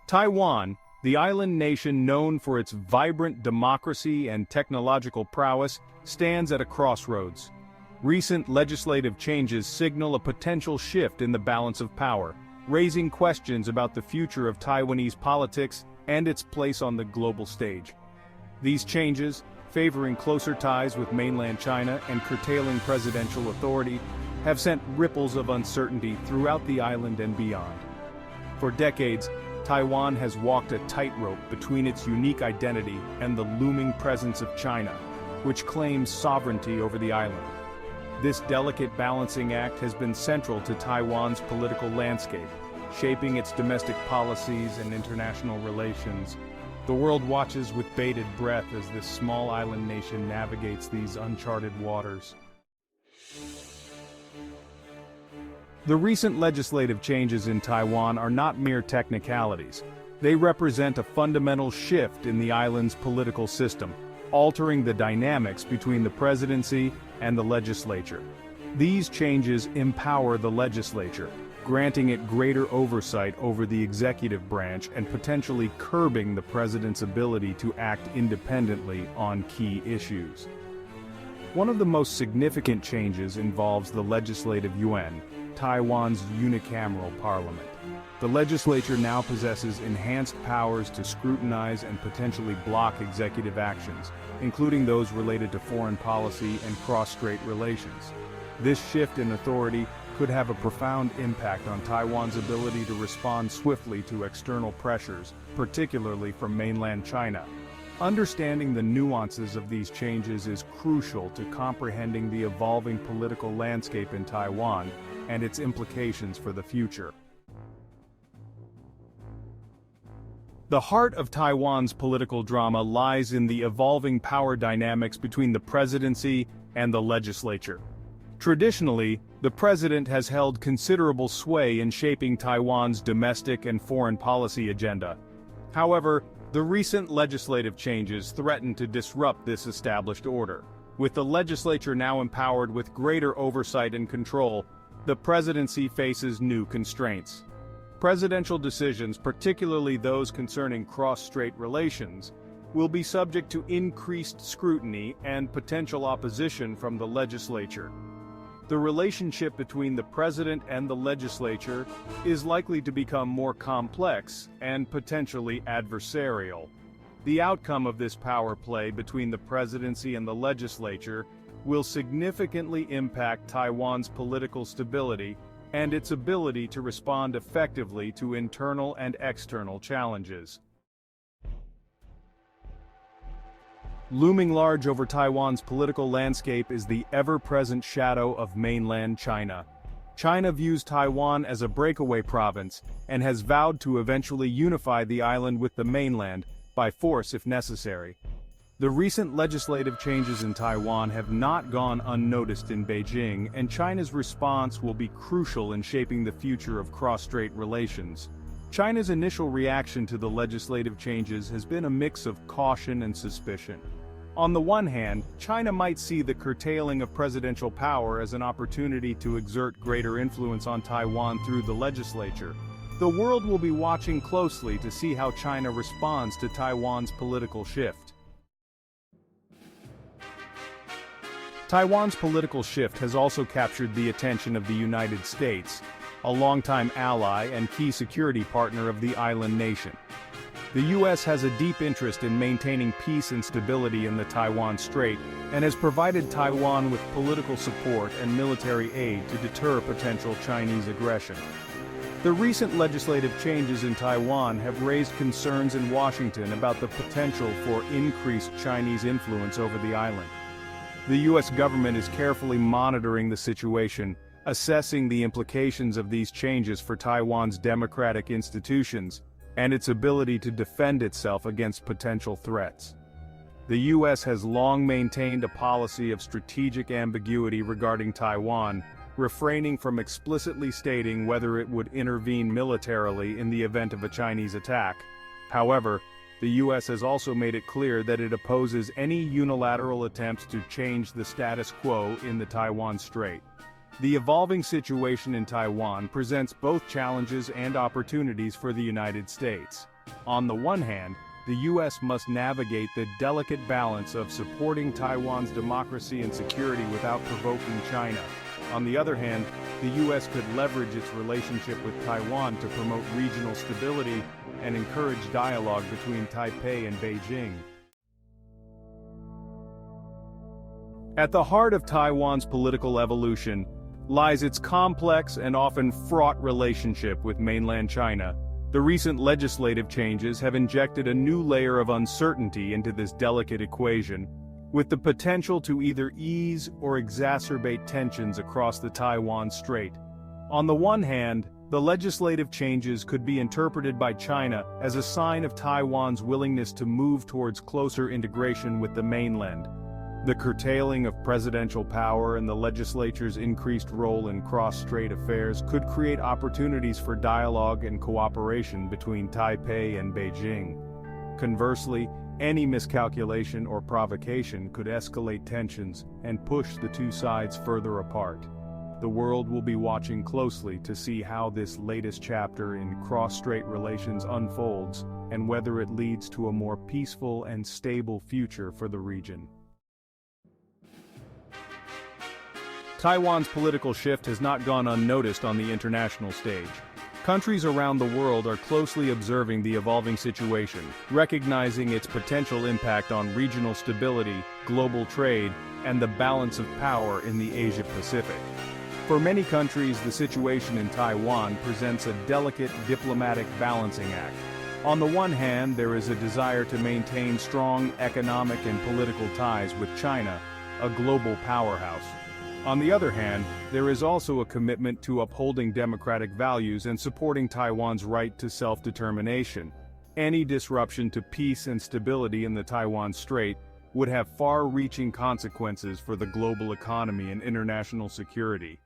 Taiwan, the island nation known for its vibrant democracy and technological prowess, stands at a crossroads. Recent legislative changes signal a potential shift in the balance of power, raising questions about the future of Taiwanese politics and its place on the global stage. These changes, favoring closer ties with mainland China and curtailing presidential authority, have sent ripples of uncertainty throughout the island and beyond. For decades, Taiwan has walked a tightrope between its unique identity and the looming presence of China, which claims sovereignty over the island. This delicate balancing act has been central to Taiwan's political landscape, shaping its domestic policies and international relations. The world watches with bated breath as this small island nation navigates these uncharted waters. The recent legislative changes in Taiwan are not mere technicalities. They represent a fundamental shift in the island's political system, altering the dynamics between the presidency and the legislature. These changes empower the legislature, granting it greater oversight over the executive branch and potentially curbing the president's ability to act independently on key issues. One of the most significant changes involves the Legislative Yuan, Taiwan's unicameral parliament. The legislature now possesses enhanced powers to scrutinize and potentially block executive actions, including those related to foreign policy and cross-strait relations. This shift in authority could have a profound impact on Taiwan's ability to respond swiftly to external pressures, particularly from mainland China. Understanding the nuances of these changes is crucial to comprehending the evolving political landscape in Taiwan and its implications for the future. The heart of Taiwan's political drama lies in the evolving power dynamics between the presidency and the legislature. Traditionally, the president has held considerable sway in shaping Taiwan's domestic and foreign policy agenda. However, the recent legislative changes threaten to disrupt this established order. With the legislature now empowered with greater oversight and control, the presidency faces new constraints. Presidential decisions, particularly those concerning cross-strait relations, will be subject to increased scrutiny and potential opposition from the legislature. The relationship between the president and the legislature is likely to become more complex and potentially adversarial. The outcome of this power play between the presidency and the legislature will significantly impact Taiwan's political stability and its ability to respond effectively to internal and external challenges. Looming large over Taiwan's political landscape is the ever-present shadow of mainland China. China views Taiwan as a breakaway province and has vowed to eventually unify the island with the mainland, by force if necessary. The recent legislative changes in Taiwan have not gone unnoticed in Beijing, and China's response will be crucial in shaping the future of cross-strait relations. China's initial reaction to the legislative changes has been a mix of caution and suspicion. On the one hand, China might see the curtailing of presidential power as an opportunity to exert greater influence on Taiwan through the legislature. The world will be watching closely to see how China responds to Taiwan's political shift. Taiwan's political shift has also captured the attention of the United States, a longtime ally and key security partner of the island nation. The U.S. has a deep interest in maintaining peace and stability in the Taiwan Strait and has provided Taiwan with political support and military aid to deter potential Chinese aggression. The recent legislative changes in Taiwan have raised concerns in Washington about the potential for increased Chinese influence over the island. The U.S. government is carefully monitoring the situation, assessing the implications of these changes for Taiwan's democratic institutions and its ability to defend itself against potential threats. The U.S. has long maintained a policy of strategic ambiguity regarding Taiwan, refraining from explicitly stating whether it would intervene militarily in the event of a Chinese attack. However, the U.S. has also made it clear that it opposes any unilateral attempts to change the status quo in the Taiwan Strait. The evolving situation in Taiwan presents both challenges and opportunities for the United States. On the one hand, the U.S. must navigate the delicate balance of supporting Taiwan's democracy and security without provoking China. On the other hand, the U.S. could leverage its relationship with Taiwan to promote regional stability and encourage dialogue between Taipei and Beijing. At the heart of Taiwan's political evolution lies its complex and often fraught relationship with mainland China. The recent legislative changes have injected a new layer of uncertainty into this delicate equation, with the potential to either ease or exacerbate tensions across the Taiwan Strait. On the one hand, the legislative changes could be interpreted by China as a sign of Taiwan's willingness to move towards closer integration with the mainland. The curtailing of presidential power and the legislature's increased role in cross-strait affairs could create opportunities for dialogue and cooperation between Taipei and Beijing. Conversely, any miscalculation or provocation could escalate tensions and push the two sides further apart. The world will be watching closely to see how this latest chapter in cross-strait relations unfolds and whether it leads to a more peaceful and stable future for the region. Taiwan's political shift has not gone unnoticed on the international stage. Countries around the world are closely observing the evolving situation, recognizing its potential impact on regional stability, global trade, and the balance of power in the Asia-Pacific. For many countries, the situation in Taiwan presents a delicate diplomatic balancing act. On the one hand, there is a desire to maintain strong economic and political ties with China, a global powerhouse. On the other hand, there is also a commitment to upholding democratic values and supporting Taiwan's right to self-determination. Any disruption to peace and stability in the Taiwan Strait would have far-reaching consequences for the global economy and international security.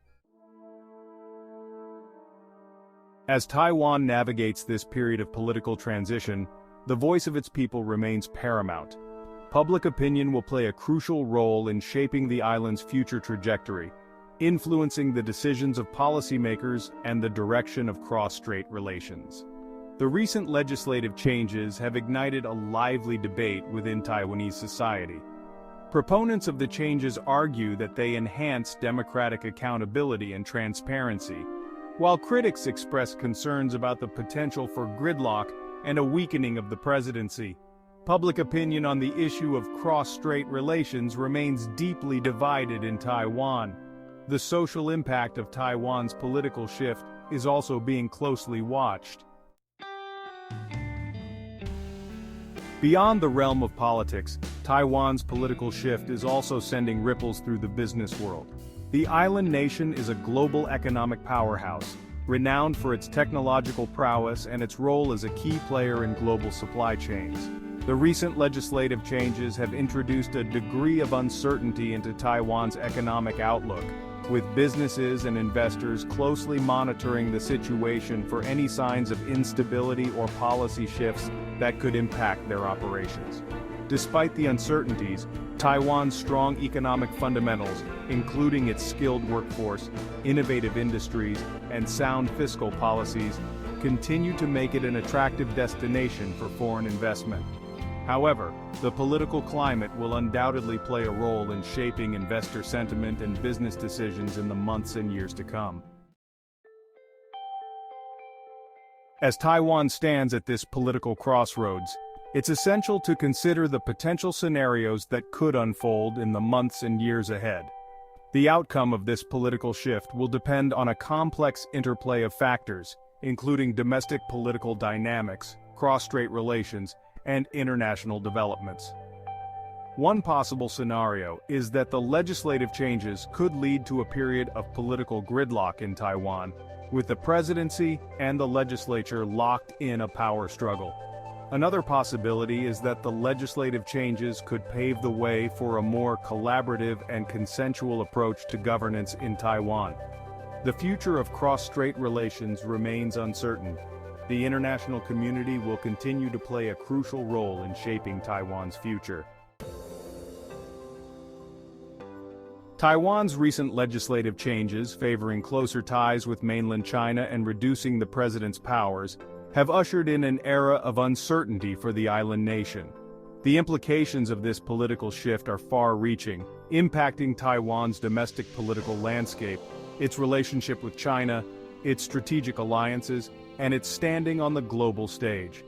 As Taiwan navigates this period of political transition, the voice of its people remains paramount. Public opinion will play a crucial role in shaping the island's future trajectory, influencing the decisions of policymakers and the direction of cross-strait relations. The recent legislative changes have ignited a lively debate within Taiwanese society. Proponents of the changes argue that they enhance democratic accountability and transparency, while critics express concerns about the potential for gridlock and a weakening of the presidency. Public opinion on the issue of cross-strait relations remains deeply divided in Taiwan. The social impact of Taiwan's political shift is also being closely watched. Beyond the realm of politics, Taiwan's political shift is also sending ripples through the business world. The island nation is a global economic powerhouse, renowned for its technological prowess and its role as a key player in global supply chains. The recent legislative changes have introduced a degree of uncertainty into Taiwan's economic outlook, with businesses and investors closely monitoring the situation for any signs of instability or policy shifts that could impact their operations. Despite the uncertainties, Taiwan's strong economic fundamentals, including its skilled workforce, innovative industries, and sound fiscal policies, continue to make it an attractive destination for foreign investment. However, the political climate will undoubtedly play a role in shaping investor sentiment and business decisions in the months and years to come. As Taiwan stands at this political crossroads, it's essential to consider the potential scenarios that could unfold in the months and years ahead. The outcome of this political shift will depend on a complex interplay of factors, including domestic political dynamics, cross-strait relations, and international developments. One possible scenario is that the legislative changes could lead to a period of political gridlock in Taiwan, with the presidency and the legislature locked in a power struggle. Another possibility is that the legislative changes could pave the way for a more collaborative and consensual approach to governance in Taiwan. The future of cross-strait relations remains uncertain. The international community will continue to play a crucial role in shaping Taiwan's future. Taiwan's recent legislative changes favoring closer ties with mainland China and reducing the president's powers have ushered in an era of uncertainty for the island nation. The implications of this political shift are far-reaching, impacting Taiwan's domestic political landscape, its relationship with China, its strategic alliances, and its standing on the global stage.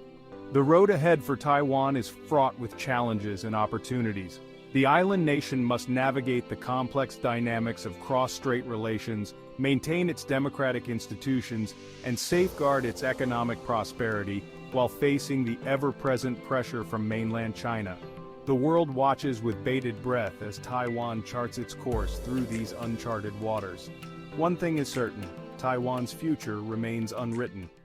The road ahead for Taiwan is fraught with challenges and opportunities. The island nation must navigate the complex dynamics of cross-strait relations, maintain its democratic institutions, and safeguard its economic prosperity while facing the ever-present pressure from mainland China. The world watches with bated breath as Taiwan charts its course through these uncharted waters. One thing is certain, Taiwan's future remains unwritten.